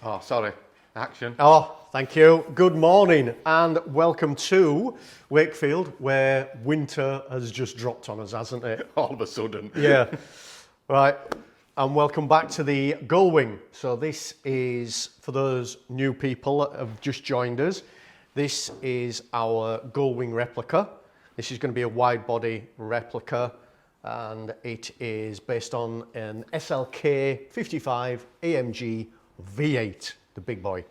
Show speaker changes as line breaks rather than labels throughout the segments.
Oh, sorry. Action.
Oh, thank you. Good morning and welcome to Wakefield, where winter has just dropped on us, hasn't it?
All of a sudden.
Yeah. Right. And welcome back to the gullwing. So this is, for those new people that have just joined us, this is our gullwing replica. This is going to be a wide body replica, and it is based on an SLK 55 AMG V8, the big boy.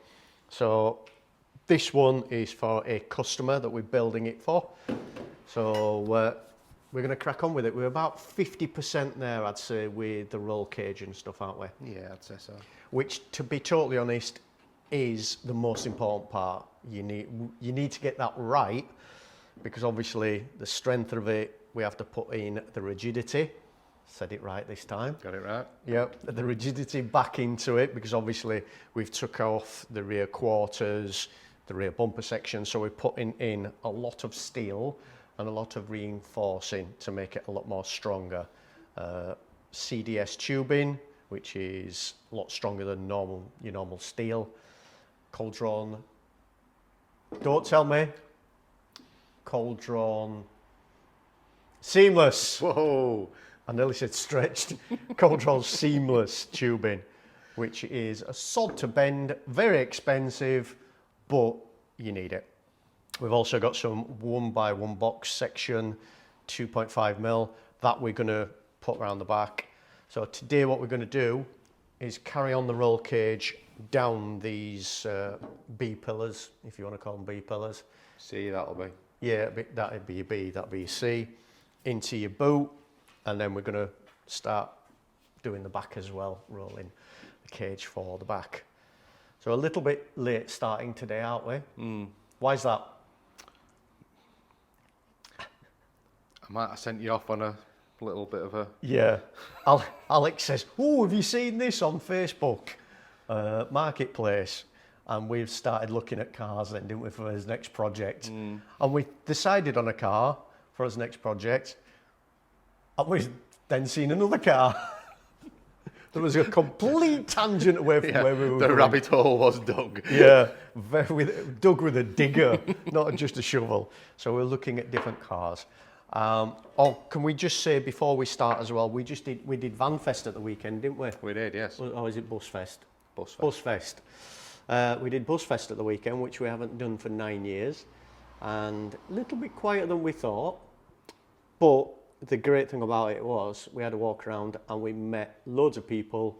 So this one is for a customer that we're building it for. So we're going to crack on with it. We're about 50% there, I'd say, with the roll cage and stuff, aren't we?
Yeah, I'd say so.
Which, to be totally honest, is the most important part. You need to get that right, because obviously the strength of it, we have to put in the rigidity. Said it right this time.
Got it right?
Yep, the rigidity back into it, because obviously we've took off the rear quarters, the rear bumper section, so we're putting in a lot of steel and a lot of reinforcing to make it a lot more stronger. CDS tubing, which is a lot stronger than your normal steel. Cold drawn. Don't tell me. Cold drawn. Seamless.
Whoa.
I nearly said stretched. Cold drawn seamless tubing, which is a sod to bend, very expensive, but you need it. We've also got some 1x1 box section, 2.5mm, that we're going to put around the back. So today what we're going to do is carry on the roll cage down these B pillars, if you want to call them B pillars.
C, that'll be.
Yeah, that'd be a B, that'd be a C, into your boot, and then we're going to start doing the back as well, rolling the cage for the back. So a little bit late starting today, aren't we?
Mm.
Why is that?
I might have sent you off on a little bit of a...
Yeah. Alex says, oh, have you seen this on Facebook? Marketplace. And we've started looking at cars then, didn't we, for his next project. And we decided on a car for his next project. And we've then seen another car. There was a complete tangent away from where we were
The
going.
rabbit hole was dug.
Yeah, dug with a digger, not just a shovel. So we're looking at different cars. Oh, can we just say before we start as well, we did Van Fest at the weekend, didn't we?
We did, yes.
Or is it Bus Fest?
Bus Fest.
Bus Fest. We did Bus Fest at the weekend, which we haven't done for 9 years, and a little bit quieter than we thought. But the great thing about it was we had a walk around and we met loads of people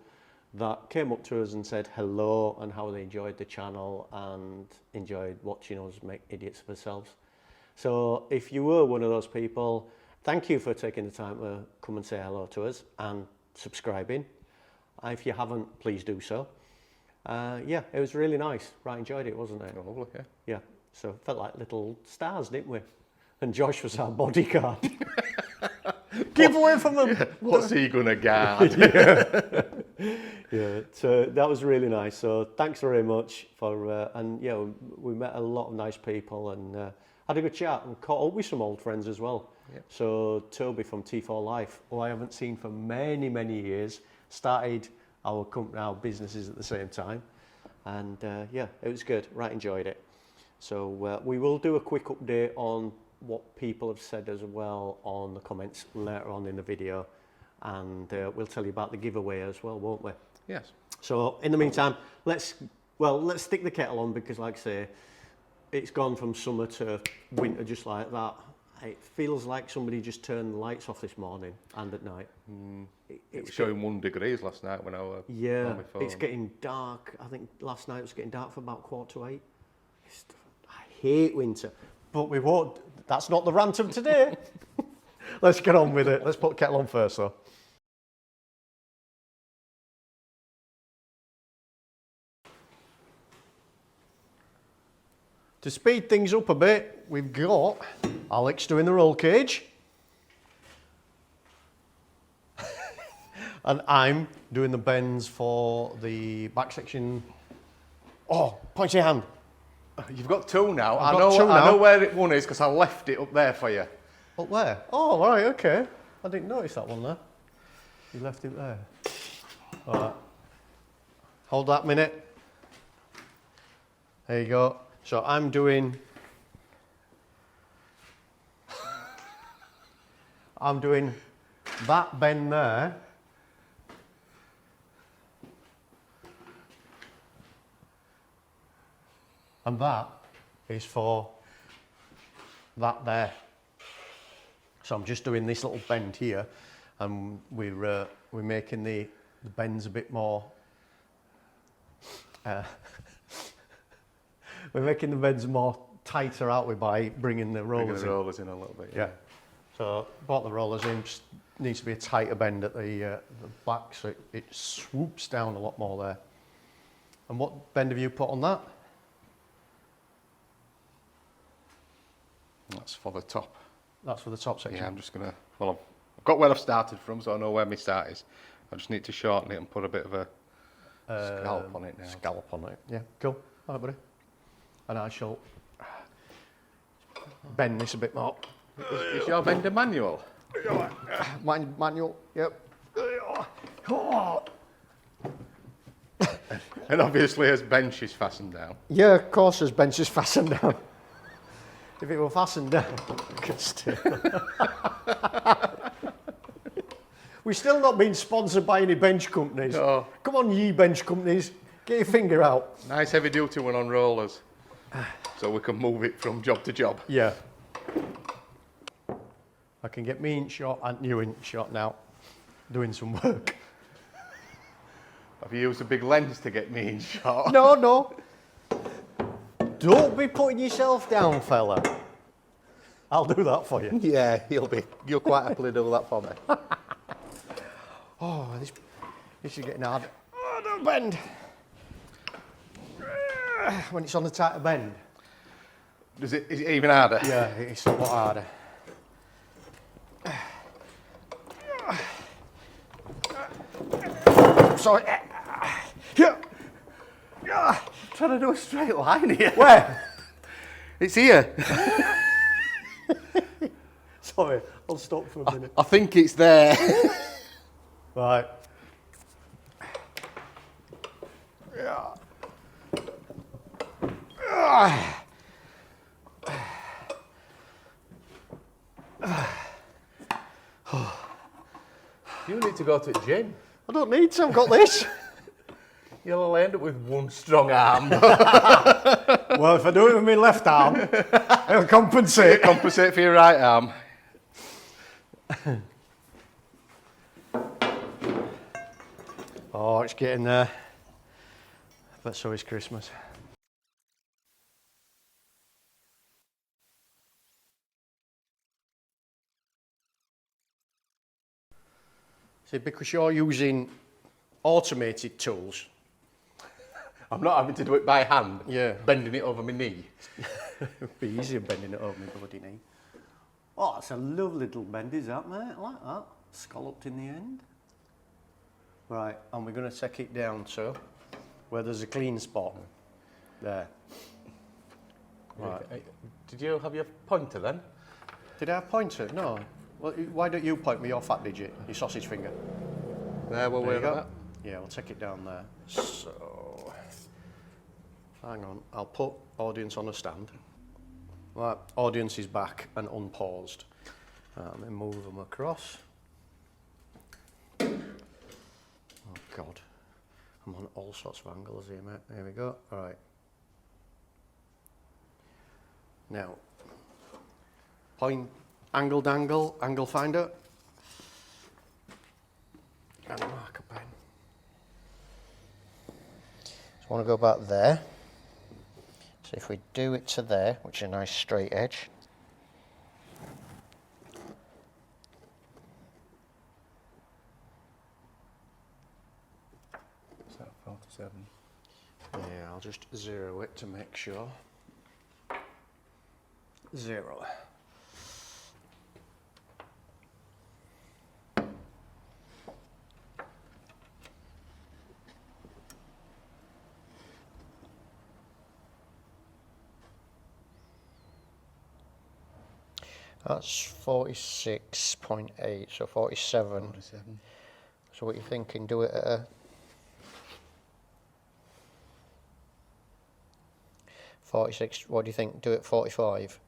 that came up to us and said hello and how they enjoyed the channel and enjoyed watching us make idiots of ourselves. So if you were one of those people, thank you for taking the time to come and say hello to us and subscribing. If you haven't, please do so. Yeah, it was really nice. Right, enjoyed it, wasn't it?
Oh, lovely, yeah.
Yeah, so it felt like little stars, didn't we? And Josh was our bodyguard. Give away from them!
What's he going to guard?
Yeah, so that was really nice. So thanks very much for, and yeah, we met a lot of nice people and had a good chat and caught up with some old friends as well.
Yep. So
Toby from T4 Life, who I haven't seen for many, many years, started our company, our businesses at the same time. And yeah, it was good, right, enjoyed it. So we will do a quick update on what people have said as well on the comments later on in the video. And we'll tell you about the giveaway as well, won't we?
Yes.
So in the meantime, let's stick the kettle on, because like I say, it's gone from summer to winter just like that. It feels like somebody just turned the lights off this morning and at night.
It was showing 1 degree last night when I was on my phone.
It's getting dark. I think last night it was getting dark for about 7:45. I hate winter, but we won't. That's not the rant of today. Let's get on with it. Let's put the kettle on first though. To speed things up a bit, we've got Alex doing the roll cage. And I'm doing the bends for the back section. Oh, point your hand.
You've got 2 now.
I've got 2 now.
I know where one is because I left it up there for you.
Up there? Oh, right, okay. I didn't notice that one there. You left it there. All right. Hold that minute. There you go. So I'm doing that bend there. And that is for that there. So I'm just doing this little bend here, and we're making the bends a bit more. We're making the bends more tighter, aren't we, by bringing the rollers in?
Rollers in a little bit.
Yeah. So brought the rollers in. Just needs to be a tighter bend at the back, so it swoops down a lot more there. And what bend have you put on that?
That's for the top.
That's for the top section.
Yeah, I'm just gonna. Well, I've got where I've started from, so I know where my start is. I just need to shorten it and put a bit of a scallop on it now.
Scallop on it. Yeah, cool. All right, buddy. And I shall bend this a bit more.
Is your bender manual?
Manual. Yep.
And obviously, his bench is fastened down.
Yeah, of course, his bench is fastened down. If it were fastened down, I could still. We're still not being sponsored by any bench companies.
No.
Come on, ye bench companies, get your finger out.
Nice heavy duty one on rollers, so we can move it from job to job.
Yeah. I can get me inch shot and you inch shot now, doing some work.
Have you used a big lens to get me in shot?
No. Don't be putting yourself down, fella. I'll do that for you.
Yeah, you'll quite happily do that for me.
Oh, this is getting hard. Oh, don't bend. When it's on the tighter bend.
Is it even harder?
Yeah, it's a lot harder. Sorry.
I'm trying to do a straight line here.
Where?
It's here.
Sorry, I'll stop for a minute.
I think it's there.
Right.
You need to go to the gym.
I don't need to, I've got this.
You'll only end up with one strong arm.
Well, if I do it with my left arm, it'll compensate.
Compensate for your right arm.
Oh, it's getting there. But so is Christmas. See, because you're using automated tools.
I'm not having to do it by hand.
Yeah.
Bending it over my knee.
It'd be easier bending it over my bloody knee. Oh, that's a lovely little bend, is that, mate? I like that. Scalloped in the end. Right, and we're going to take it down, so where there's a clean spot. There. Right.
Did you have your pointer then?
Did I have pointer? No. Well, why don't you point me your fat digit, your sausage finger?
There, we'll
There you
work on
go.
that.
Yeah, we'll take it down there. So, hang on, I'll put audience on a stand. Right, audience is back and unpaused. Let me move them across. Oh God, I'm on all sorts of angles here, mate. There we go. All right. Now, point, angle finder, and a marker pen. So I want to go back there. So if we do it to there, which is a nice straight edge.
Is that 47?
Yeah, I'll just zero it to make sure. Zero. That's 46.8, so 47.
47.
So what are you thinking? Do it at a... 46. What do you think? Do it 45.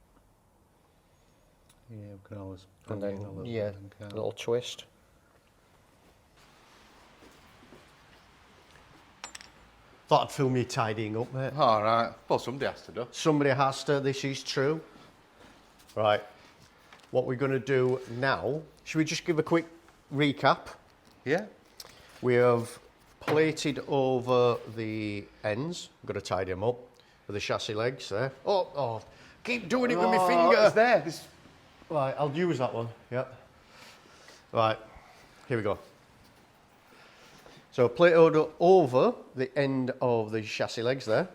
Yeah, we can always
And
bring it
then,
in a little
yeah,
bit then,
a
can't
little twist. Thought I'd film you tidying up, mate.
we? All right. Well, somebody has to do.
Somebody has to, this is true. Right, what we're going to do now, should we just give a quick recap?
Yeah.
We have plated over the ends. I'm going to tidy them up with the chassis legs there. Oh, keep doing it with my finger.
It's there.
Right, I'll use that one, yeah. Right, here we go. So plated over the end of the chassis legs there.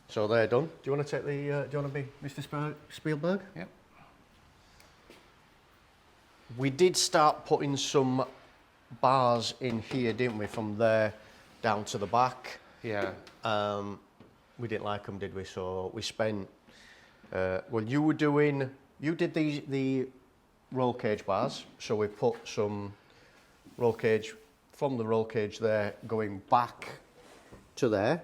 So they're done. Do you want to take the, do you want to be Mr. Spielberg?
Yep.
We did start putting some bars in here, didn't we, from there down to the back.
Yeah.
We didn't like them, did we? So we spent, well, you did the roll cage bars. So we put some roll cage from the roll cage there going back to there,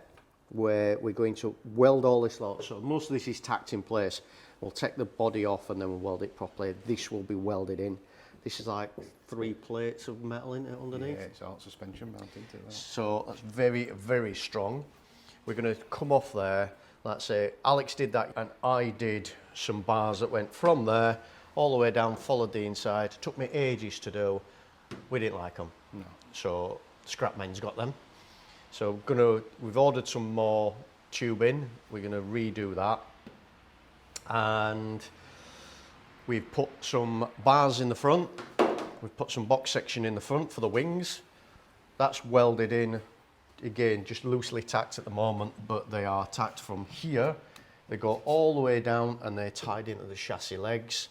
where we're going to weld all this lot. So most of this is tacked in place. We'll take the body off and then we'll weld it properly. This will be welded in. This is like 3 plates of metal in it underneath.
Yeah, it's all suspension mounted to that.
So that's very, very strong. We're going to come off there. Let's say Alex did that and I did some bars that went from there all the way down, followed the inside. Took me ages to do. We didn't like them.
No.
So Scrapman's got them. So we've ordered some more tubing. We're going to redo that. And we've put some bars in the front. We've put some box section in the front for the wings. That's welded in, again, just loosely tacked at the moment, but they are tacked from here. They go all the way down and they're tied into the chassis legs.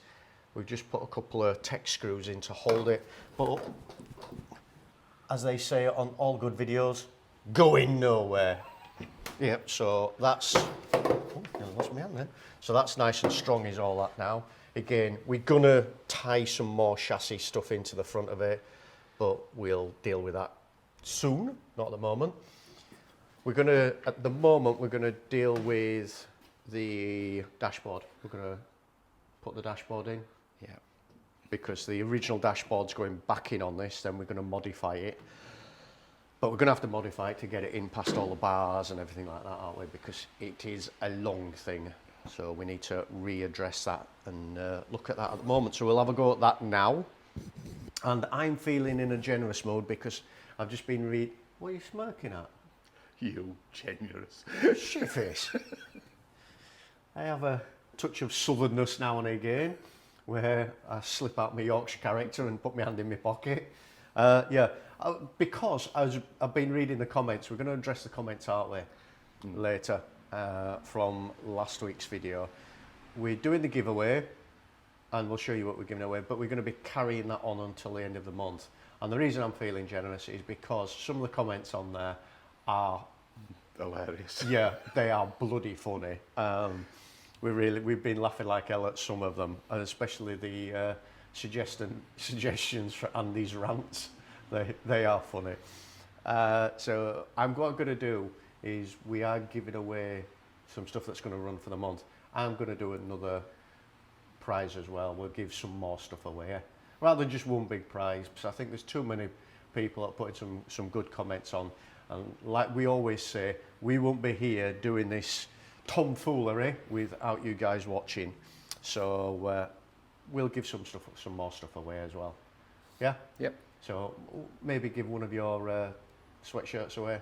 We've just put a couple of tech screws in to hold it. But as they say on all good videos, going nowhere. Yep, so that's, oh, I lost my hand then. So that's nice and strong is all that now. Again, we're gonna tie some more chassis stuff into the front of it, but we'll deal with that soon, not at the moment. At the moment, we're gonna deal with the dashboard. We're gonna put the dashboard in.
Yeah.
Because the original dashboard's going back in on this, then we're gonna modify it. But we're gonna have to modify it to get it in past all the bars and everything like that, aren't we? Because it is a long thing. So we need to readdress that and look at that at the moment. So we'll have a go at that now. And I'm feeling in a generous mode because I've just been what are you smirking at?
You generous.
Shitface. I have a touch of southernness now and again where I slip out my Yorkshire character and put my hand in my pocket. Because I've been reading the comments, we're going to address the comments, aren't we, later from last week's video. We're doing the giveaway and we'll show you what we're giving away, but we're going to be carrying that on until the end of the month. And the reason I'm feeling generous is because some of the comments on there are
hilarious.
Yeah, they are bloody funny. We've been laughing like hell at some of them, and especially the suggestions for Andy's rants. They are funny. So what I'm going to do is we are giving away some stuff that's going to run for the month. I'm going to do another prize as well. We'll give some more stuff away, rather than just one big prize. Because I think there's too many people that putting some good comments on. And like we always say, we won't be here doing this tomfoolery without you guys watching. So we'll give some more stuff away as well. Yeah?
Yep.
So maybe give one of your sweatshirts away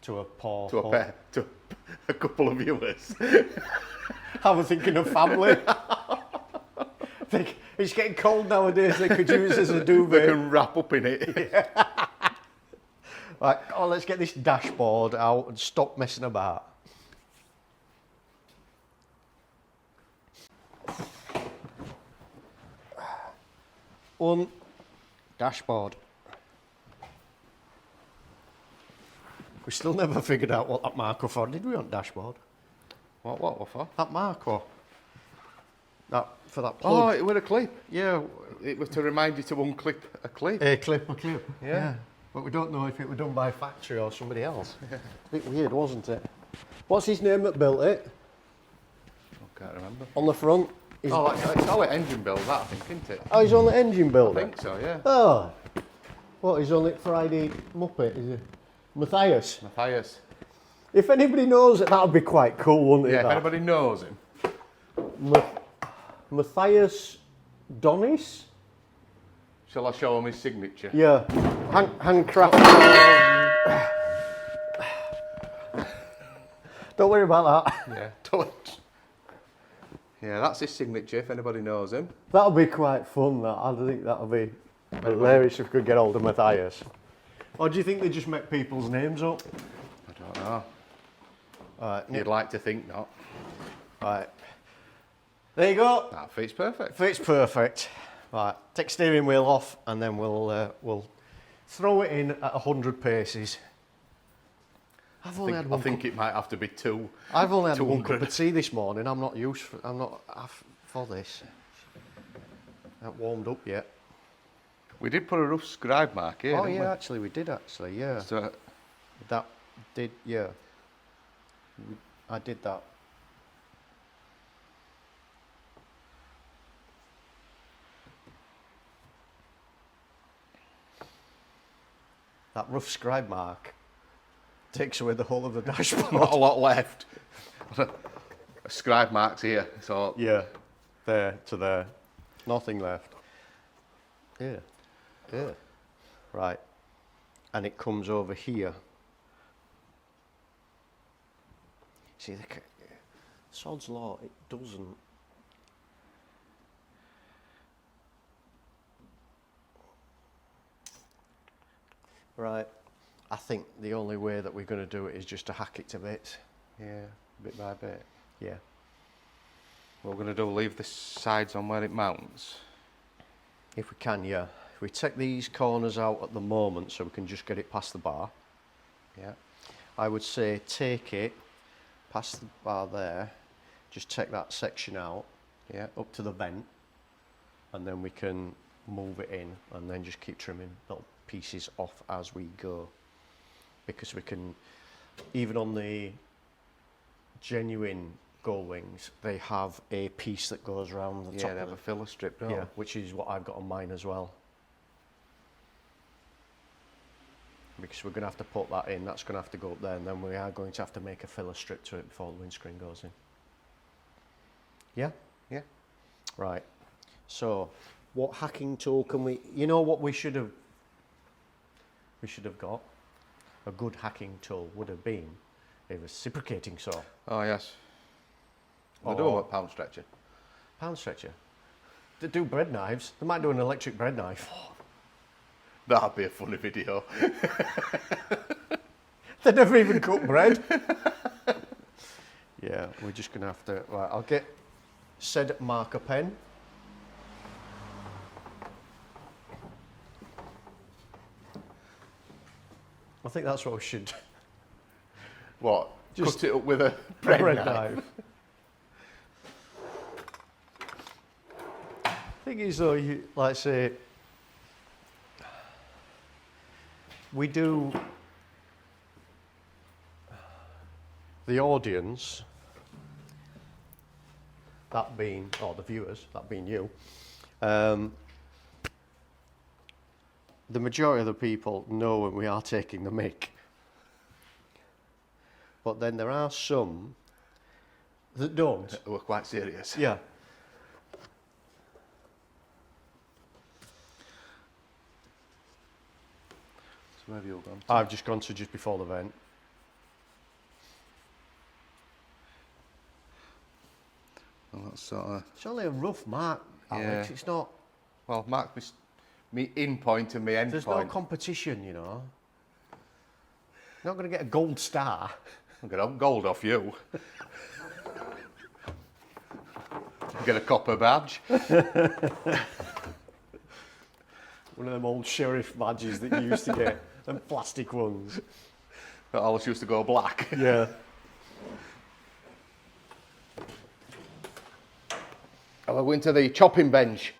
to a poor...
To a couple of viewers.
I was thinking of family. It's getting cold nowadays, they could use it as a duvet.
They can wrap up in it.
Yeah. Right, let's get this dashboard out and stop messing about. Dashboard. We still never figured out what that marker for, did we, on dashboard?
What for?
That marker. For that plug.
Oh, it was a clip.
Yeah.
It was to remind you to unclip a clip.
A clip.
Yeah.
But we don't know if it was done by factory or somebody else. It's a bit weird, wasn't it? What's his name that built it?
Can't remember.
On the front. Is
Oh, it's all engine build, that I think, isn't it?
Oh, he's on the engine
I
builder?
think so, yeah.
Oh. What, he's on it Friday Muppet, is it? Matthias.
Matthias.
If anybody knows it, that would be quite cool, wouldn't it?
Yeah, if
that?
anybody knows him.
Matthias Donis?
Shall I show him his signature?
Yeah. Handcraft. Don't worry about that.
Yeah, don't. Yeah, that's his signature, if anybody knows him.
That'll be quite fun, that. I think that'll be hilarious if we could get hold of Matthias. Or do you think they just make people's names up?
I don't know.
Right,
You'd like to think not.
right. There you go.
That fits perfect.
Fits perfect. Right, take steering wheel off and then we'll throw it in at 100 paces. I've only had one.
I think it might have to be two.
I've only had
200.
one cup of tea this morning. I'm not for this. Not warmed up yet.
We did put a rough scribe mark here.
Oh
didn't
yeah, actually we did actually. Yeah.
we? So,
That did, yeah. I did that. That rough scribe mark takes away the whole of the dashboard.
not a lot left. A scribe mark's here. So
Yeah, there to there. Nothing left. Yeah, yeah. Right. And it comes over here. See, sod's law, it doesn't. Right. I think the only way that we're going to do it is just to hack it to bits.
yeah, bit by bit.
Yeah.
What we're going to do, leave the sides on where it mounts.
If we can, yeah. If we take these corners out at the moment so we can just get it past the bar,
Yeah.
I would say take it past the bar there, just take that section out,
Yeah.
up to the vent, and then we can move it in and then just keep trimming little pieces off as we go. Because we can, even on the genuine gullwings, they have a piece that goes around the top
Yeah, they
of
have a
it.
filler strip, don't
Yeah,
they?
which is what I've got on mine as well. Because we're going to have to put that in, that's going to have to go up there, and then we are going to have to make a filler strip to it before the windscreen goes in. Yeah?
Yeah.
Right. So, what hacking tool can we, you know what we should have got? A good hacking tool would have been a reciprocating saw.
Oh, yes. They do
Or-
a pound stretcher.
Pound stretcher. They do bread knives. They might do an electric bread knife.
That'd be a funny video.
They never even cook bread. Yeah, we're just going to have to... Right, I'll get said marker pen. I think that's what we should...
What?
Just
Cut it up with a bread knife.
Thing is though, you, like say, we do the audience, that being, or the viewers, that being you, the majority of the people know when we are taking the mick. But then there are some that don't.
We're quite serious.
Yeah.
So where have you gone?
I've just gone to just before the vent.
Well, that's sort of...
It's only a rough mark, Alex.
Yeah.
It's not.
Well, mark me in point and me end
There's
point.
no competition, you know. You're not going to get a gold star.
I'll get gold off you. Get a copper badge.
One of them old sheriff badges that you used to get, them plastic ones.
That always used to go black.
Yeah.
I'll go into the chopping bench.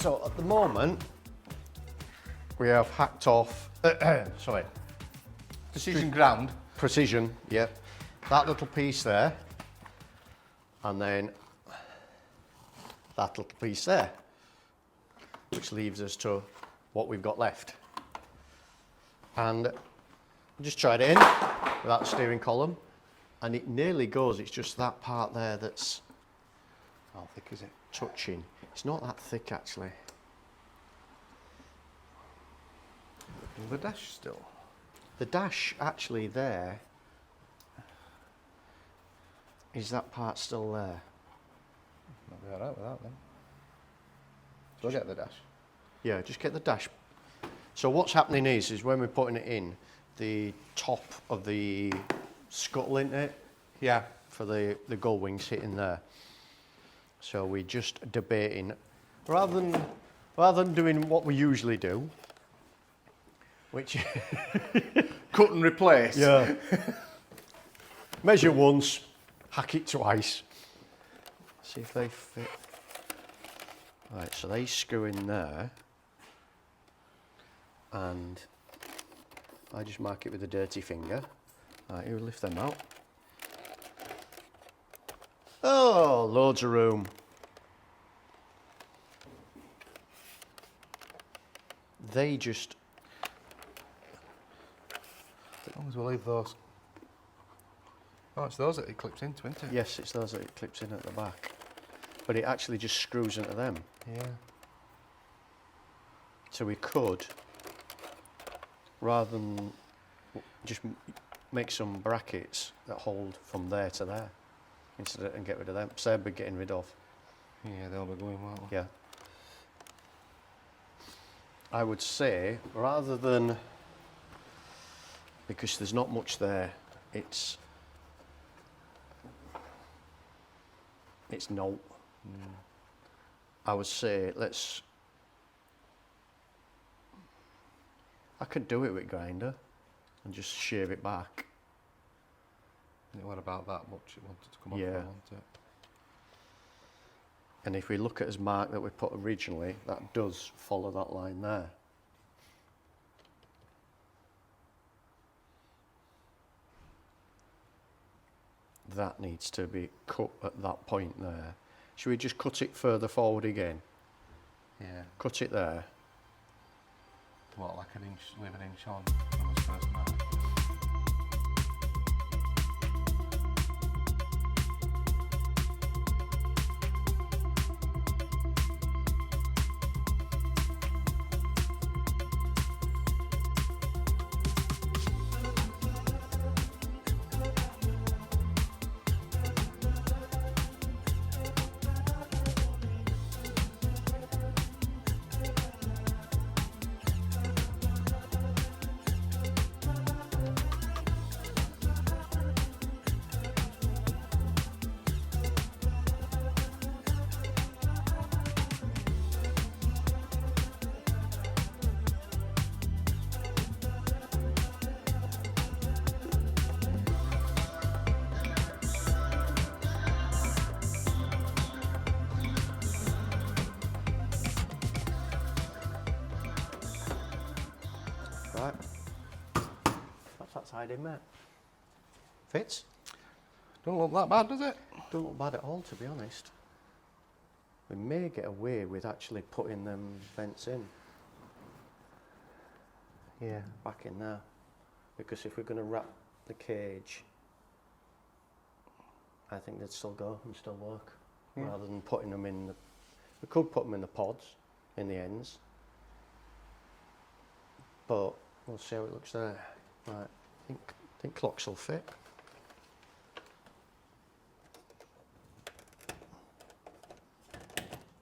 So at the moment, we have hacked off, sorry,
Precision ground.
precision, yep. That little piece there, and then that little piece there, which leaves us to what we've got left. And just tried it in without the steering column, and it nearly goes. It's just that part there that's
How thick is it?
touching. It's not that thick actually.
And the dash still.
The dash actually there, is that part still there?
Might be alright with that then. So I get the dash.
Yeah, just get the dash. So what's happening is when we're putting it in, the top of the scuttle, isn't it?
Yeah.
For the gull wings hitting there. So we're just debating, rather than doing what we usually do, which
Cut and replace.
yeah, measure once, hack it twice. See if they fit. Right, so they screw in there, and I just mark it with a dirty finger. Right, you lift them out. Oh, loads of room. They just,
As long as we leave those. Oh, it's those that it clips into, isn't it?
yes, it's those that it clips in at the back, but it actually just screws into them.
Yeah.
So we could, rather than just make some brackets that hold from there to there, instead of, and get rid of them. So they'll be getting rid of.
Yeah, they'll be going, won't they?
Yeah. I would say, rather than, because there's not much there, it's no. I would say I could do it with grinder and just shave it back.
Yeah, what about that much it wanted to come off,
Yeah.
there, wasn't it?
And if we look at his mark that we put originally, that does follow that line there. That needs to be cut at that point there. Should we just cut it further forward again?
Yeah.
Cut it there.
What, like an inch, leave an inch on from his first mark?
Right. That's that side in, mate. Fits?
Don't look that bad, does it?
Don't look bad at all, to be honest. We may get away with actually putting them vents in. Yeah, back in there. Because if we're going to wrap the cage, I think they'd still go and still work.
Yeah.
Rather than putting them in the... We could put them in the pods, in the ends. But we'll see how it looks there. Right, I think clocks will fit.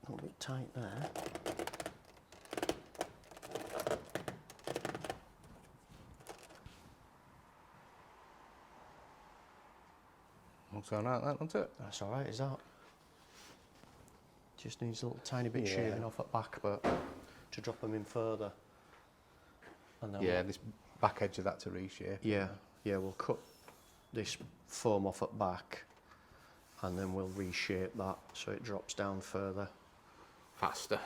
A little bit tight there.
Looks alright, that, doesn't it?
That's all right, is that? Just needs a little tiny bit
Yeah.
shaving off at back, but to drop them in further. And then
Yeah,
we'll,
this back edge of that to reshape.
yeah, we'll cut this foam off at back, and then we'll reshape that so it drops down further.
Faster.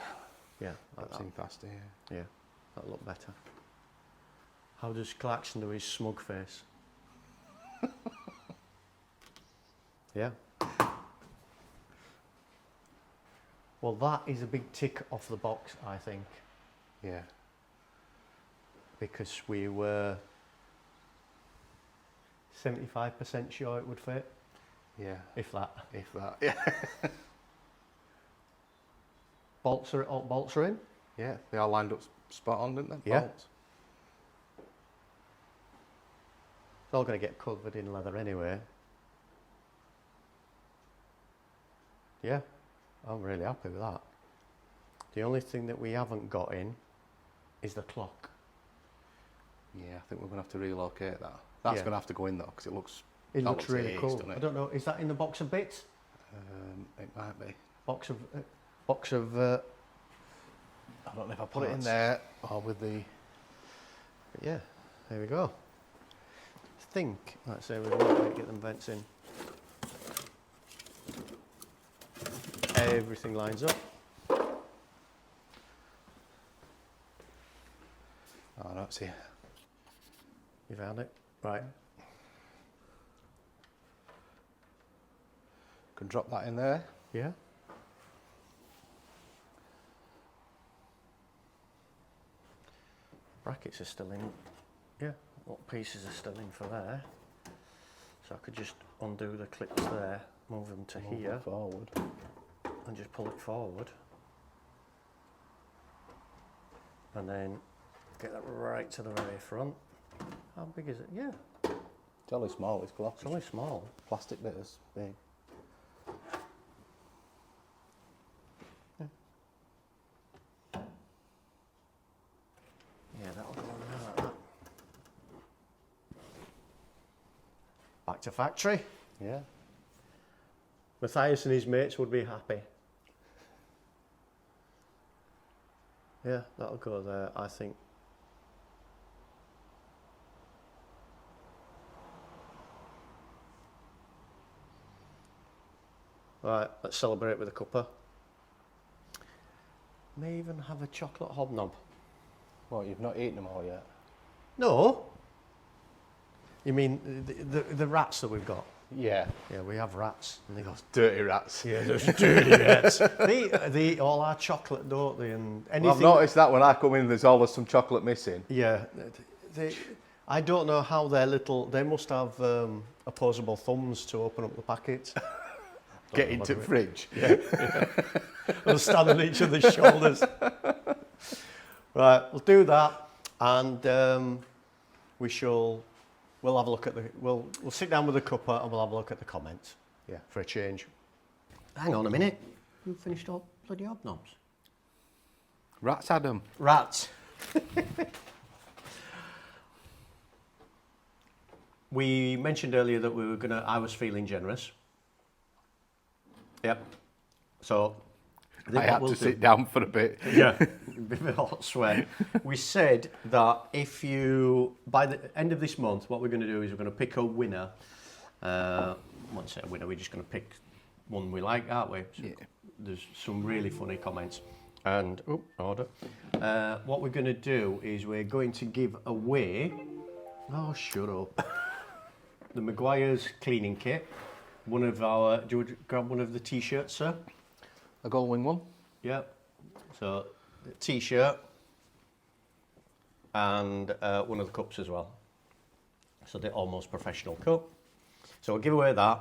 Yeah, like
That's
that.
in faster, yeah.
Yeah, that'll look better. How does Clarkson do his smug face? Yeah. Well, that is a big tick off the box, I think,
Yeah.
because we were 75% sure it would fit,
Yeah.
if that.
If that, yeah.
Bolts are in?
Yeah, they all lined up spot on, didn't they?
Yeah.
Bolts.
It's all going to get covered in leather anyway. Yeah, I'm really happy with that. The only thing that we haven't got in is the clock.
Yeah, I think we're going to have to relocate that. That's
Yeah.
going to have to go in though, because it looks...
It
that
looks really
ace,
cool.
doesn't it?
I don't know, is that in the box of bits?
It might be.
Box of...
I don't know if I put it in there or with the...
Yeah, there we go. I think, let's say we might get them vents in. Everything lines up.
Oh, no, it's here.
You found it? Right.
Can drop that in there.
Yeah. Brackets are still in. Yeah. What pieces are still in for there? So I could just undo the clips there, move them to
Move
here,
it forward.
and just pull it forward. And then get that right to the very front. How big is it? Yeah,
It's only small, it's gloss.
it's only small.
Plastic bit is big.
Yeah, that'll go on there like that. Back to factory.
Yeah.
Matthias and his mates would be happy. Yeah, that'll go there, I think. Right, let's celebrate with a cuppa. May even have a chocolate hobnob.
Well, you've not eaten them all yet.
No. You mean the rats that we've got?
Yeah.
Yeah, we have rats. And they go,
Dirty rats.
yeah, those dirty rats. They eat all our chocolate, don't they? And anything.
Well, I've noticed that when I come in, there's always some chocolate missing.
Yeah, I don't know how they're little. They must have opposable thumbs to open up the packets.
Get into the fridge.
Yeah. They'll stand on each other's shoulders. Right, we'll do that, and we'll have a look at we'll sit down with the cuppa and we'll have a look at the comments.
Yeah.
For a change. Hang on a minute. You finished all bloody hobnobs.
Rats had them.
Rats. We mentioned earlier that I was feeling generous. Yep. So
I had to sit down for a bit.
Yeah, a bit of a hot sweat. We said that if you, by the end of this month, what we're going to do is we're going to pick a winner. Once say a winner, we're just going to pick one we like, aren't we? So
Yeah.
There's some really funny comments. And, order. What we're going to do is we're going to give away, oh, shut up, the Maguire's cleaning kit. Do you want to grab one of the t-shirts, sir?
A gullwing one.
Yep. So, the t-shirt and one of the cups as well. So the almost professional cup. So we'll give away that,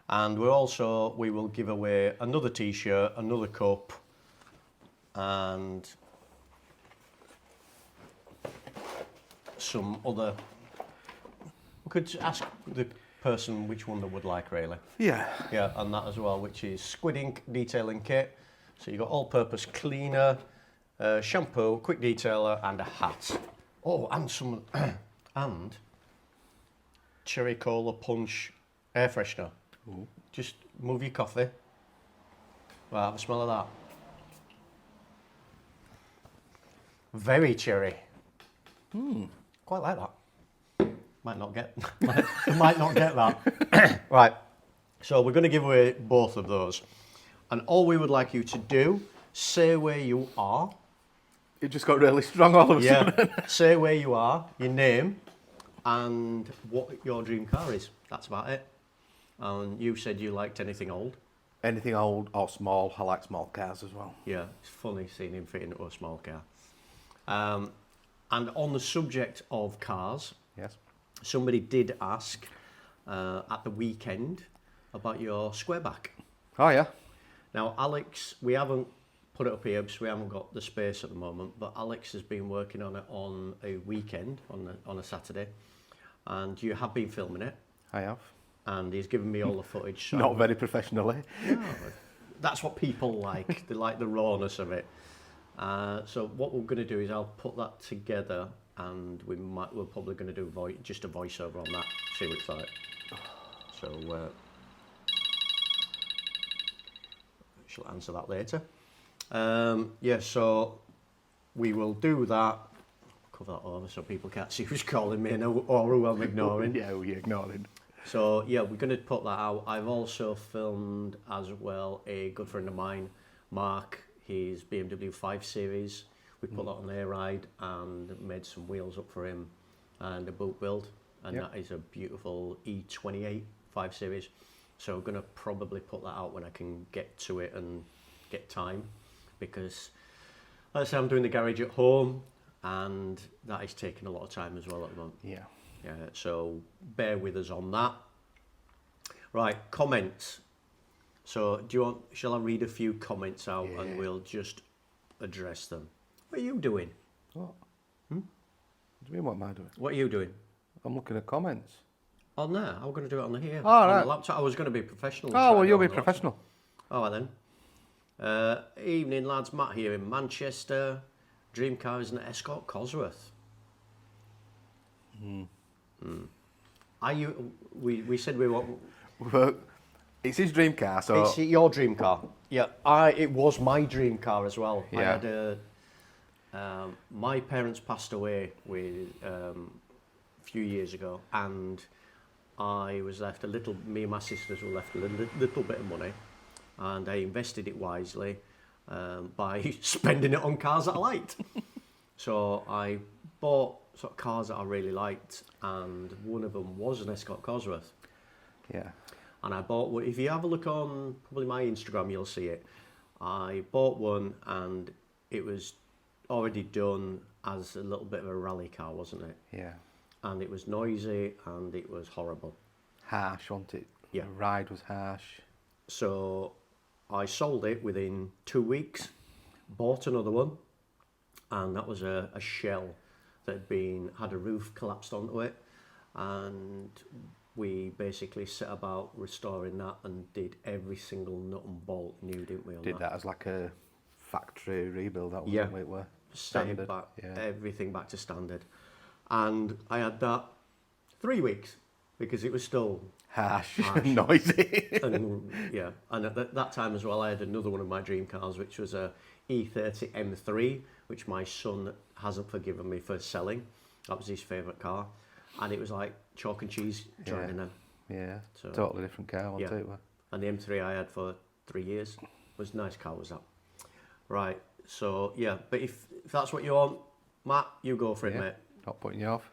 and we will give away another t-shirt, another cup, and some other. We could ask the person which one they would like, really.
Yeah.
Yeah, and that as well, which is Squid Ink detailing kit. So you've got all-purpose cleaner, shampoo, quick detailer, and a hat. Oh, and some and cherry cola punch air freshener.
Ooh.
Just move your coffee. Right, have a smell of that. Very cherry. Quite like that. Might not get that. Right. So we're going to give away both of those. And all we would like you to do say where you are.
It just got really strong all of a sudden.
Say where you are, your name, and what your dream car is. That's about it. And you said you liked anything old.
Anything old or small, I like small cars as well.
Yeah, it's funny seeing him fit into a small car. And on the subject of cars,
Yes.
somebody did ask at the weekend about your squareback.
Oh yeah.
Now, Alex, we haven't put it up here because we haven't got the space at the moment, but Alex has been working on it on a weekend, on a Saturday, and you have been filming it,
I have.
and he's given me all the footage. So
Not very professionally.
no, that's what people like. They like the rawness of it. So what we're going to do is I'll put that together, and we're probably going to do just a voiceover on that, see what it's like. So she'll answer that later. Yeah, so we will do that. Cover that over so people can't see who's calling me or who I'm ignoring.
Yeah, we ignoring.
So yeah, we're going to put that out. I've also filmed as well a good friend of mine, Mark, his BMW 5 Series. We put that on air ride and made some wheels up for him and a boot build. And that is a beautiful E28 5 Series. So I'm going to probably put that out when I can get to it and get time. Because, like I say, I'm doing the garage at home and that is taking a lot of time as well at the moment.
Yeah.
Yeah, so bear with us on that. Right, comments. So shall I read a few comments out and we'll just address them? What are you doing?
What? What do you mean, what am I doing?
What are you doing?
I'm looking at comments.
On there? I'm going to do it on the here.
Oh,
on
right.
the laptop. I was going to be professional.
Oh, well, you'll be professional.
All right then. Evening lads, Matt here in Manchester. Dream car is an Escort Cosworth. Are you? We said we want.
Well, it's his dream car, so...
It's your dream car. Yeah, it was my dream car as well.
Yeah.
I had my parents passed away a few years ago, and I was left me and my sisters were left a little bit of money, and I invested it wisely by spending it on cars that I liked. So I bought sort of cars that I really liked, and one of them was an Escort Cosworth.
Yeah.
And I bought one. If you have a look on probably my Instagram, you'll see it. I bought one, and it was already done as a little bit of a rally car, wasn't it?
Yeah.
And it was noisy, and it was horrible.
Harsh, wasn't it?
Yeah.
The ride was harsh.
So I sold it within 2 weeks, bought another one, and that was a shell that had a roof collapsed onto it, and we basically set about restoring that and did every single nut and bolt new, didn't we?
Did that as like a factory rebuild, that was
Yeah.
the way it were.
Set it
Standard.
back,
Yeah.
everything back to standard. And I had that 3 weeks because it was still
Harsh,
Harsh.
noisy.
and yeah, and at that time as well, I had another one of my dream cars, which was a E30 M3, which my son hasn't forgiven me for selling. That was his favourite car, and it was like chalk and cheese driving them.
Yeah,
So,
totally different car, wasn't
yeah.
it?
And the M3 I had for 3 years. Was a nice car, was that? Right. So yeah, but if that's what you want, Matt, you go for it,
Yeah.
mate.
Not putting you off.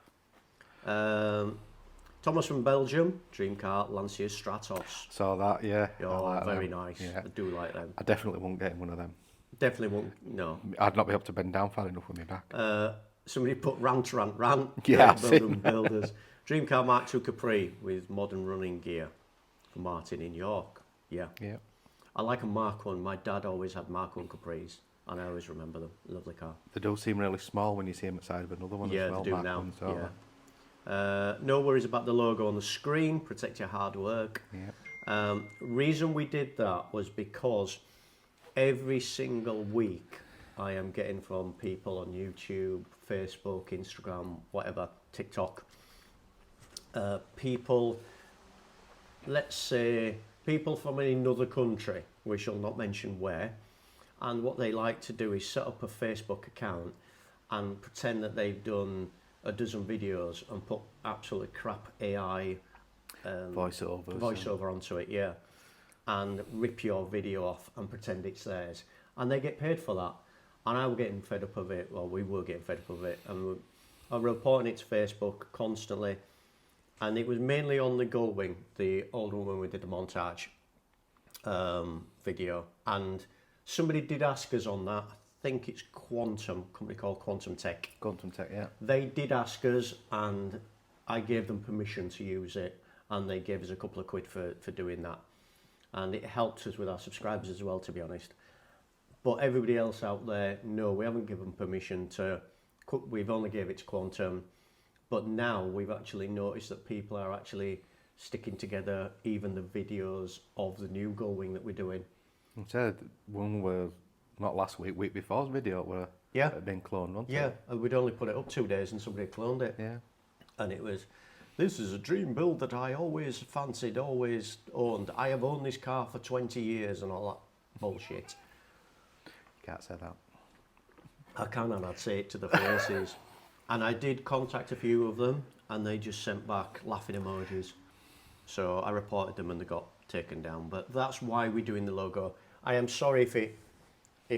Thomas from Belgium, dream car, Lancia Stratos.
Saw that, yeah. I
Oh,
like
very
them.
nice.
Yeah.
I do like them.
I definitely won't get in one of them.
Definitely won't. No.
I'd not be able to bend down far enough with my back.
Somebody put rant.
Yeah, I've
Belgium
seen
builders. Dream car Mark II Capri with modern running gear for Martin in York. Yeah.
Yeah.
I like a Mark 1. My dad always had Mark 1 Capris, and I always remember them. Lovely car.
They do seem really small when you see them at the side of another one
Yeah,
as well.
they do
Mark
now.
ones, don't
Yeah. No worries about the logo on the screen. Protect your hard work.
Yeah.
Reason we did that was because every single week I am getting from people on YouTube, Facebook, Instagram, whatever, TikTok. People, let's say, people from another country, we shall not mention where, and what they like to do is set up a Facebook account and pretend that they've done a dozen videos and put absolutely crap AI voiceover onto it, yeah, and rip your video off and pretend it's theirs. and they get paid for that. And I was getting fed up of it. Well, we were getting fed up of it, and I was reporting it to Facebook constantly. And it was mainly on the gullwing, the old one when we did the montage video. And somebody did ask us on that. I think it's Quantum, a company called Quantum Tech.
Quantum Tech, yeah.
They did ask us, and I gave them permission to use it, and they gave us a couple of quid for doing that. And it helped us with our subscribers as well, to be honest. But everybody else out there, no, we haven't given permission to. We've only gave it to Quantum. But now we've actually noticed that people are actually sticking together even the videos of the new gullwing that we're doing.
I said one was not last week, week before's video were had been cloned, wasn't
Yeah,
it?
and we'd only put it up 2 days and somebody cloned it.
Yeah.
And it was, this is a dream build that I always fancied, always owned. I have owned this car for 20 years and all that bullshit.
Can't say that.
I can, and I'd say it to the faces. And I did contact a few of them, and they just sent back laughing emojis. So I reported them, and they got taken down. But that's why we're doing the logo. I am sorry if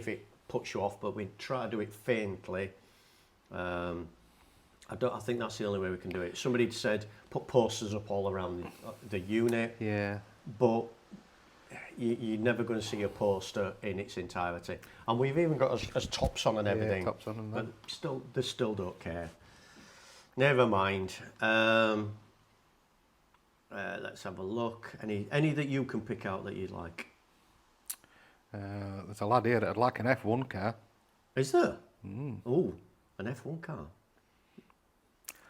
it puts you off, but we try to do it faintly. I think that's the only way we can do it. Somebody said put posters up all around the unit.
Yeah.
But you're never going to see a poster in its entirety. And we've even got as tops on and everything.
Yeah, tops on and
but
that.
they still don't care. Never mind. Let's have a look. Any that you can pick out that you'd like?
There's a lad here that'd like an F1 car.
Is there? Oh, an F1 car.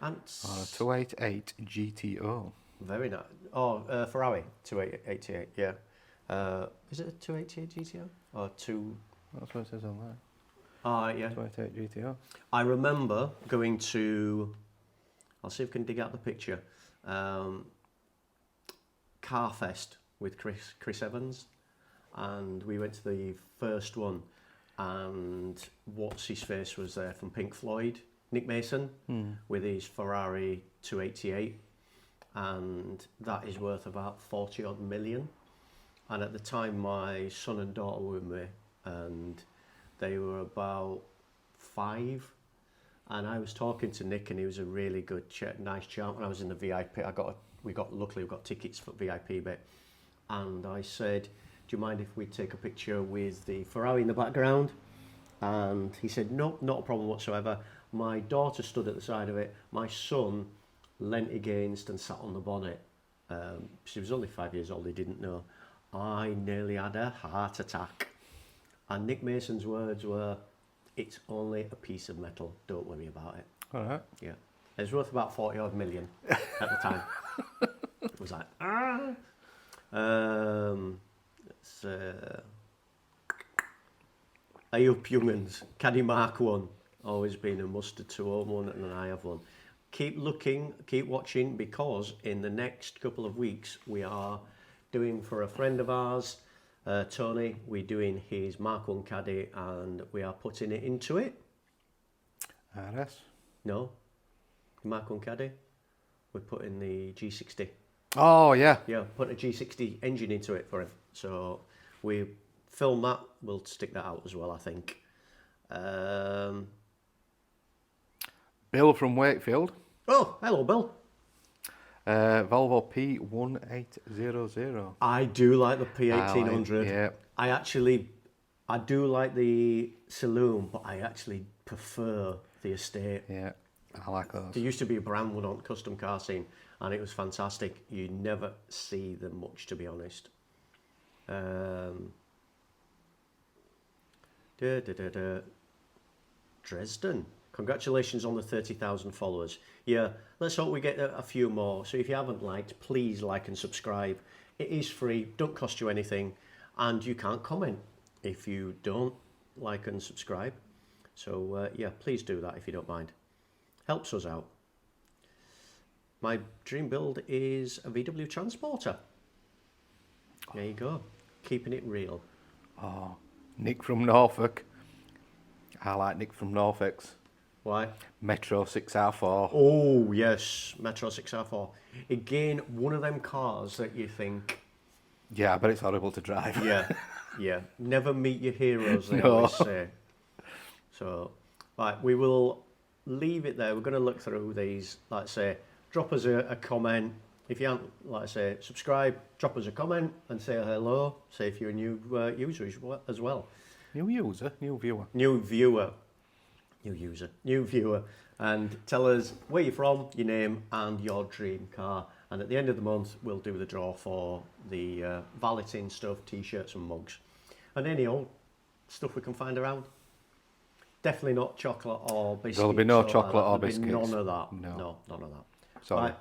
And
On a 288 GTO.
very nice. Oh, Ferrari 288, yeah. Is it a 288 GTO? Or
That's what it says on there.
Yeah.
288 GTO.
I remember going to, I'll see if I can dig out the picture, Carfest with Chris Evans, and we went to the first one, and what's his face was there from Pink Floyd, Nick Mason, with his Ferrari 288, and that is worth about 40 odd million. And at the time, my son and daughter were with me, and they were about 5. And I was talking to Nick, and he was a really good, nice chap. And I was in the VIP. Luckily, we got tickets for VIP bit. And I said, "Do you mind if we take a picture with the Ferrari in the background?" And he said, "No, not a problem whatsoever." My daughter stood at the side of it. My son leant against and sat on the bonnet. She was only 5 years old. He didn't know. I nearly had a heart attack. And Nick Mason's words were, "It's only a piece of metal, don't worry about it."
All right.
Yeah. It was worth about 40 odd million at the time. It was like, Hey up young'uns, Caddy Mark 1, always been a mustard 201 and I have one. Keep looking, keep watching, because in the next couple of weeks we are doing for a friend of ours, Tony, we're doing his Mark 1 Caddy and we are putting it into it.
RS.
No, Mark 1 Caddy. We're putting the G60.
Oh, yeah.
Yeah, put a G60 engine into it for him. So we film that. We'll stick that out as well, I think.
Bill from Wakefield.
Oh, hello, Bill.
Volvo P1800.
I do like the P1800.
Yeah.
I do like the saloon, but I actually prefer the estate.
Yeah, I like those.
There used to be a brand one on custom car scene, and it was fantastic. You never see them much, to be honest. Dresden. Congratulations on the 30,000 followers. Yeah, let's hope we get a few more. So if you haven't liked, please like and subscribe. It is free, don't cost you anything, and you can't comment if you don't like and subscribe. So yeah, please do that if you don't mind. Helps us out. My dream build is a VW Transporter. There you go. Keeping it real.
Oh, Nick from Norfolk. I like Nick from Norfolk's.
Why?
Metro 6R4.
Oh, yes. Metro 6R4. Again, one of them cars that you think...
Yeah, but it's horrible to drive.
Yeah. Yeah, never meet your heroes, they
No.
always say. So, right, we will leave it there. We're going to look through these. Like I say, drop us a comment. If you haven't, like I say, subscribe, drop us a comment and say hello. Say if you're a new user as well.
New user, new viewer.
New viewer. New user. New viewer. And tell us where you're from, your name and your dream car. And at the end of the month, we'll do the draw for the valeting stuff, t-shirts and mugs. And any old stuff we can find around. Definitely not chocolate or biscuits.
There'll be no
or
chocolate or
There'll be
biscuits.
none of that.
No.
None of that.
Sorry.
Right.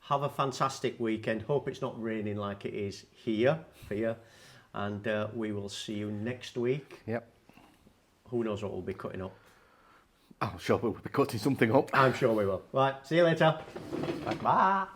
Have a fantastic weekend. Hope it's not raining like it is here for you. And we will see you next week.
Yep.
Who knows what we'll be cutting up.
I'm sure we'll be cutting something up.
I'm sure we will. Right. See you later. Bye.